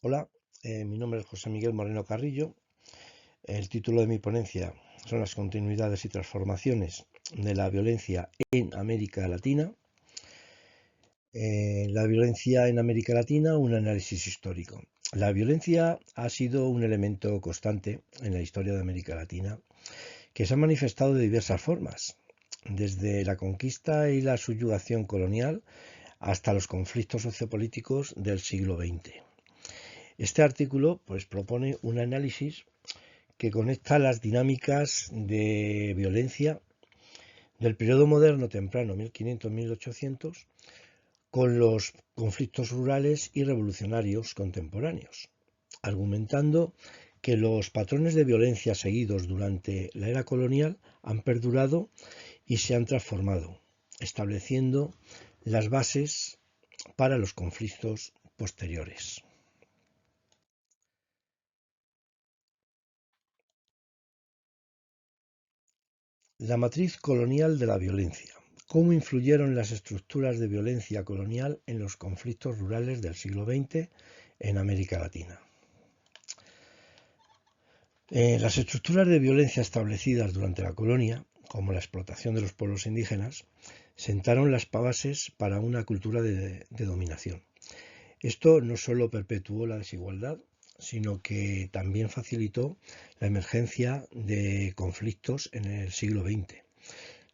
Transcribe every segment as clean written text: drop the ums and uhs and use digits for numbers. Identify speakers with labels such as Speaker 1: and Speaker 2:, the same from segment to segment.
Speaker 1: Hola, mi nombre es José Miguel Moreno Carrillo. El título de mi ponencia son las continuidades y transformaciones de la violencia en América Latina. La violencia en América Latina, un análisis histórico. La violencia ha sido un elemento constante en la historia de América Latina que se ha manifestado de diversas formas, desde la conquista y la subyugación colonial hasta los conflictos sociopolíticos del siglo XX. Este artículo propone un análisis que conecta las dinámicas de violencia del periodo moderno temprano, 1500-1800, con los conflictos rurales y revolucionarios contemporáneos, argumentando que los patrones de violencia seguidos durante la era colonial han perdurado y se han transformado, estableciendo las bases para los conflictos posteriores. La matriz colonial de la violencia. ¿Cómo influyeron las estructuras de violencia colonial en los conflictos rurales del siglo XX en América Latina? Las estructuras de violencia establecidas durante la colonia, como la explotación de los pueblos indígenas, sentaron las bases para una cultura de dominación. Esto no solo perpetuó la desigualdad, sino que también facilitó la emergencia de conflictos en el siglo XX,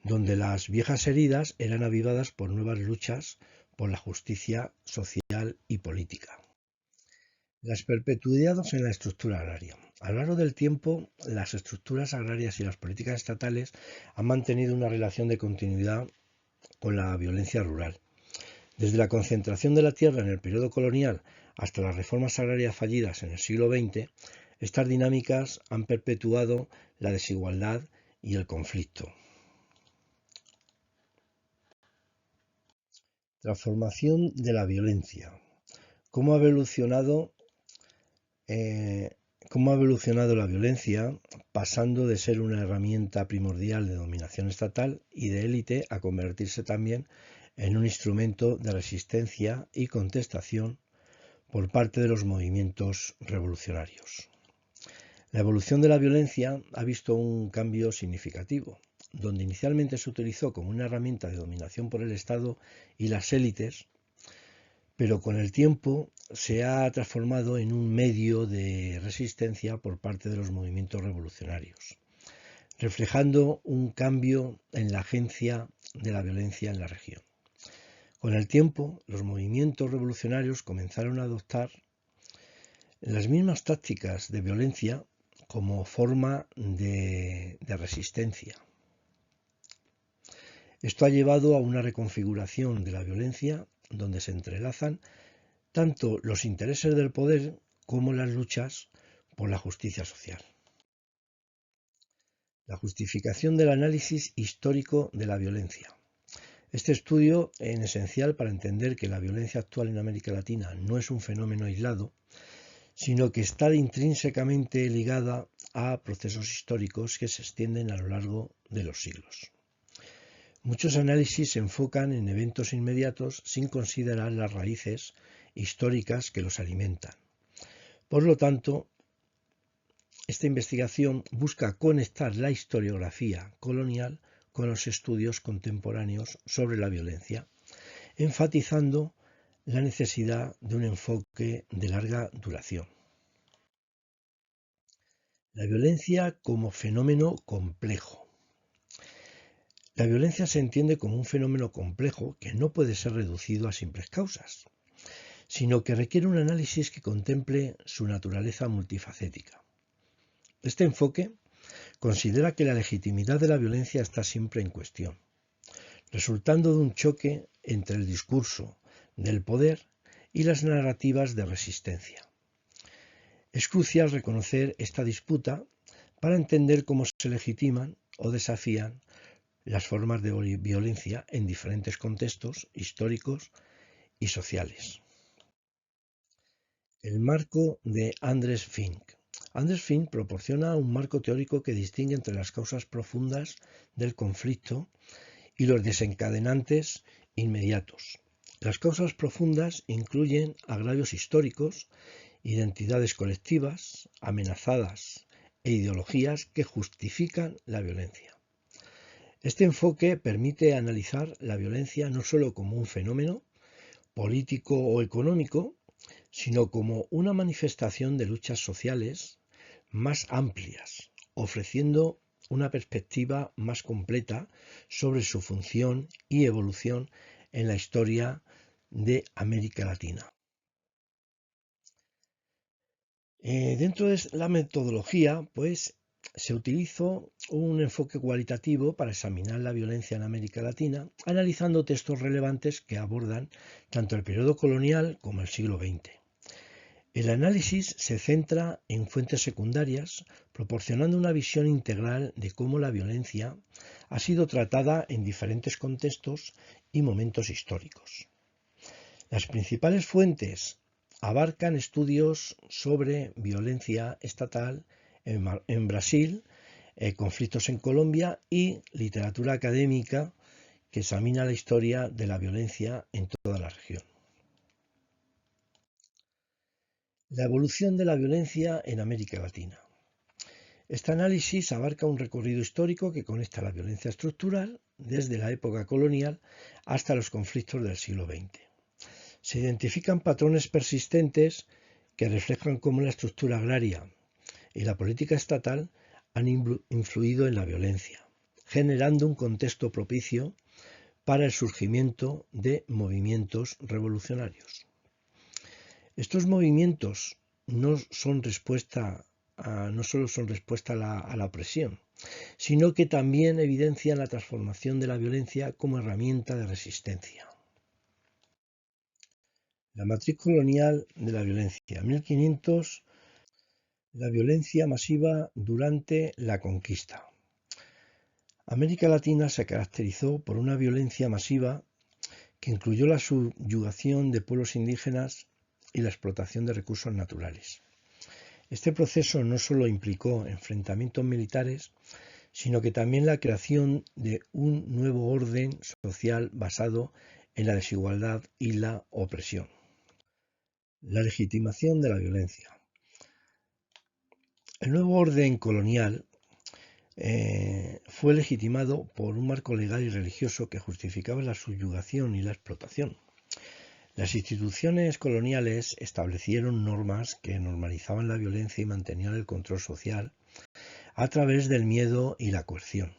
Speaker 1: donde las viejas heridas eran avivadas por nuevas luchas por la justicia social y política. Las perpetuidades en la estructura agraria. A lo largo del tiempo, las estructuras agrarias y las políticas estatales han mantenido una relación de continuidad con la violencia rural. Desde la concentración de la tierra en el periodo colonial hasta las reformas agrarias fallidas en el siglo XX, estas dinámicas han perpetuado la desigualdad y el conflicto. Transformación de la violencia. ¿Cómo ha evolucionado la violencia, pasando de ser una herramienta primordial de dominación estatal y de élite a convertirse también en un instrumento de resistencia y contestación por parte de los movimientos revolucionarios? La evolución de la violencia ha visto un cambio significativo, donde inicialmente se utilizó como una herramienta de dominación por el Estado y las élites, pero con el tiempo se ha transformado en un medio de resistencia por parte de los movimientos revolucionarios, reflejando un cambio en la agencia de la violencia en la región. Con el tiempo, los movimientos revolucionarios comenzaron a adoptar las mismas tácticas de violencia como forma de resistencia. Esto ha llevado a una reconfiguración de la violencia donde se entrelazan tanto los intereses del poder como las luchas por la justicia social. La justificación del análisis histórico de la violencia. Este estudio es esencial para entender que la violencia actual en América Latina no es un fenómeno aislado, sino que está intrínsecamente ligada a procesos históricos que se extienden a lo largo de los siglos. Muchos análisis se enfocan en eventos inmediatos sin considerar las raíces históricas que los alimentan. Por lo tanto, esta investigación busca conectar la historiografía colonial con los estudios contemporáneos sobre la violencia, enfatizando la necesidad de un enfoque de larga duración. La violencia como fenómeno complejo. La violencia se entiende como un fenómeno complejo que no puede ser reducido a simples causas, sino que requiere un análisis que contemple su naturaleza multifacética. Este enfoque considera que la legitimidad de la violencia está siempre en cuestión, resultando de un choque entre el discurso del poder y las narrativas de resistencia. Es crucial reconocer esta disputa para entender cómo se legitiman o desafían las formas de violencia en diferentes contextos históricos y sociales. El marco de Andres Fink. Andres Fink proporciona un marco teórico que distingue entre las causas profundas del conflicto y los desencadenantes inmediatos. Las causas profundas incluyen agravios históricos identidades colectivas amenazadas e ideologías que justifican la violencia. Este enfoque permite analizar la violencia no solo como un fenómeno político o económico, sino como una manifestación de luchas sociales más amplias, ofreciendo una perspectiva más completa sobre su función y evolución en la historia de América Latina. Dentro de la metodología, pues, se utilizó un enfoque cualitativo para examinar la violencia en América Latina, analizando textos relevantes que abordan tanto el periodo colonial como el siglo XX. El análisis se centra en fuentes secundarias, proporcionando una visión integral de cómo la violencia ha sido tratada en diferentes contextos y momentos históricos. Las principales fuentes abarcan estudios sobre violencia estatal en Brasil, conflictos en Colombia y literatura académica que examina la historia de la violencia en toda la región. La evolución de la violencia en América Latina. Este análisis abarca un recorrido histórico que conecta la violencia estructural desde la época colonial hasta los conflictos del siglo XX. Se identifican patrones persistentes que reflejan cómo la estructura agraria y la política estatal han influido en la violencia, generando un contexto propicio para el surgimiento de movimientos revolucionarios. Estos movimientos no solo son respuesta a la opresión, sino que también evidencian la transformación de la violencia como herramienta de resistencia. La matriz colonial de la violencia. 1500. La violencia masiva durante la conquista. América Latina se caracterizó por una violencia masiva que incluyó la subyugación de pueblos indígenas y la explotación de recursos naturales. Este proceso no solo implicó enfrentamientos militares, sino que también la creación de un nuevo orden social basado en la desigualdad y la opresión. La legitimación de la violencia. El nuevo orden colonial fue legitimado por un marco legal y religioso que justificaba la subyugación y la explotación. Las instituciones coloniales establecieron normas que normalizaban la violencia y mantenían el control social a través del miedo y la coerción.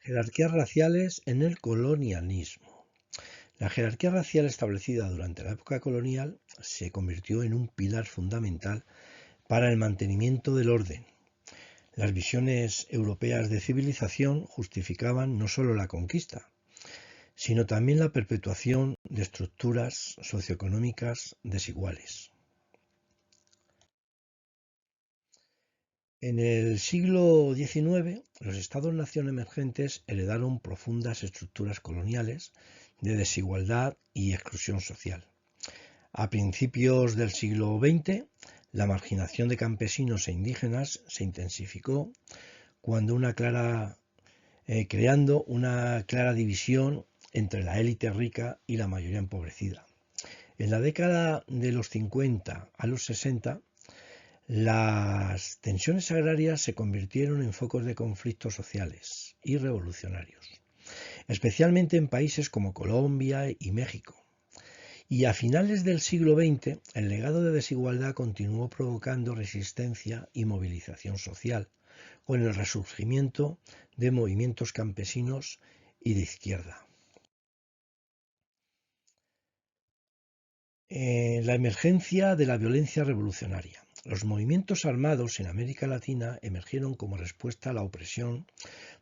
Speaker 1: Jerarquías raciales en el colonialismo. La jerarquía racial establecida durante la época colonial se convirtió en un pilar fundamental para el mantenimiento del orden. Las visiones europeas de civilización justificaban no solo la conquista, sino también la perpetuación de estructuras socioeconómicas desiguales. En el siglo XIX, los Estados-nación emergentes heredaron profundas estructuras coloniales de desigualdad y exclusión social. A principios del siglo XX, la marginación de campesinos e indígenas se intensificó creando una clara división entre la élite rica y la mayoría empobrecida. En la década de los 50 a los 60, las tensiones agrarias se convirtieron en focos de conflictos sociales y revolucionarios, especialmente en países como Colombia y México. Y a finales del siglo XX, el legado de desigualdad continuó provocando resistencia y movilización social, con el resurgimiento de movimientos campesinos y de izquierda. La emergencia de la violencia revolucionaria. Los movimientos armados en América Latina emergieron como respuesta a la opresión,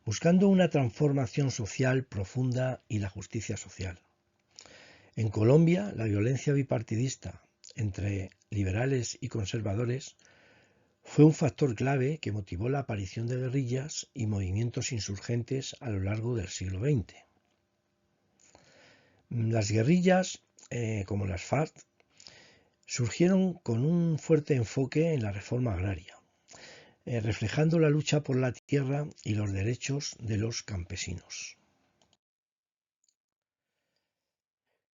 Speaker 1: buscando una transformación social profunda y la justicia social. En Colombia, la violencia bipartidista entre liberales y conservadores fue un factor clave que motivó la aparición de guerrillas y movimientos insurgentes a lo largo del siglo XX. Las guerrillas, como las FARC, surgieron con un fuerte enfoque en la reforma agraria, reflejando la lucha por la tierra y los derechos de los campesinos.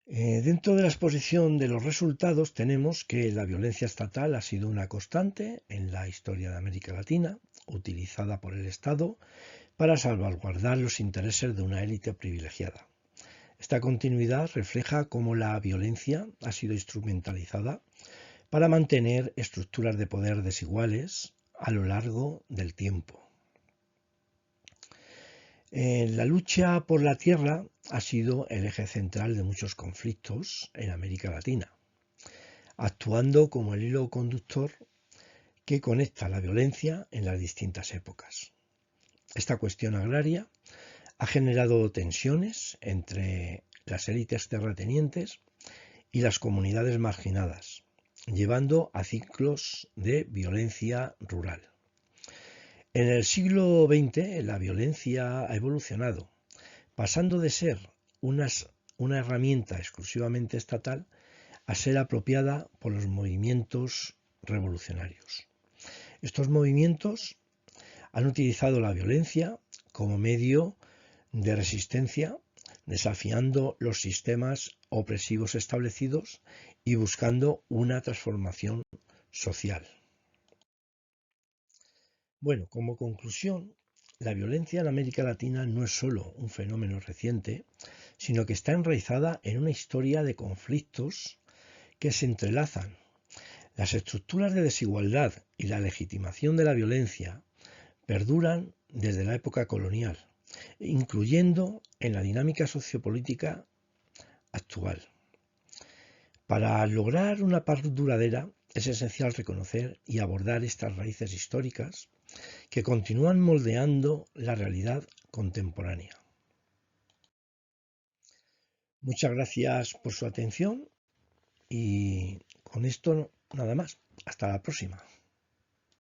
Speaker 1: Dentro de la exposición de los resultados tenemos que la violencia estatal ha sido una constante en la historia de América Latina, utilizada por el Estado para salvaguardar los intereses de una élite privilegiada. Esta continuidad refleja cómo la violencia ha sido instrumentalizada para mantener estructuras de poder desiguales a lo largo del tiempo. La lucha por la tierra ha sido el eje central de muchos conflictos en América Latina, actuando como el hilo conductor que conecta la violencia en las distintas épocas. Esta cuestión agraria ha generado tensiones entre las élites terratenientes y las comunidades marginadas, llevando a ciclos de violencia rural. En el siglo XX la violencia ha evolucionado, pasando de ser una herramienta exclusivamente estatal a ser apropiada por los movimientos revolucionarios. Estos movimientos han utilizado la violencia como medio de resistencia, desafiando los sistemas opresivos establecidos y buscando una transformación social. Bueno, como conclusión, la violencia en América Latina no es solo un fenómeno reciente, sino que está enraizada en una historia de conflictos que se entrelazan. Las estructuras de desigualdad y la legitimación de la violencia perduran desde la época colonial, incluyendo en la dinámica sociopolítica actual. Para lograr una paz duradera es esencial reconocer y abordar estas raíces históricas que continúan moldeando la realidad contemporánea. Muchas gracias por su atención y con esto nada más. Hasta la próxima.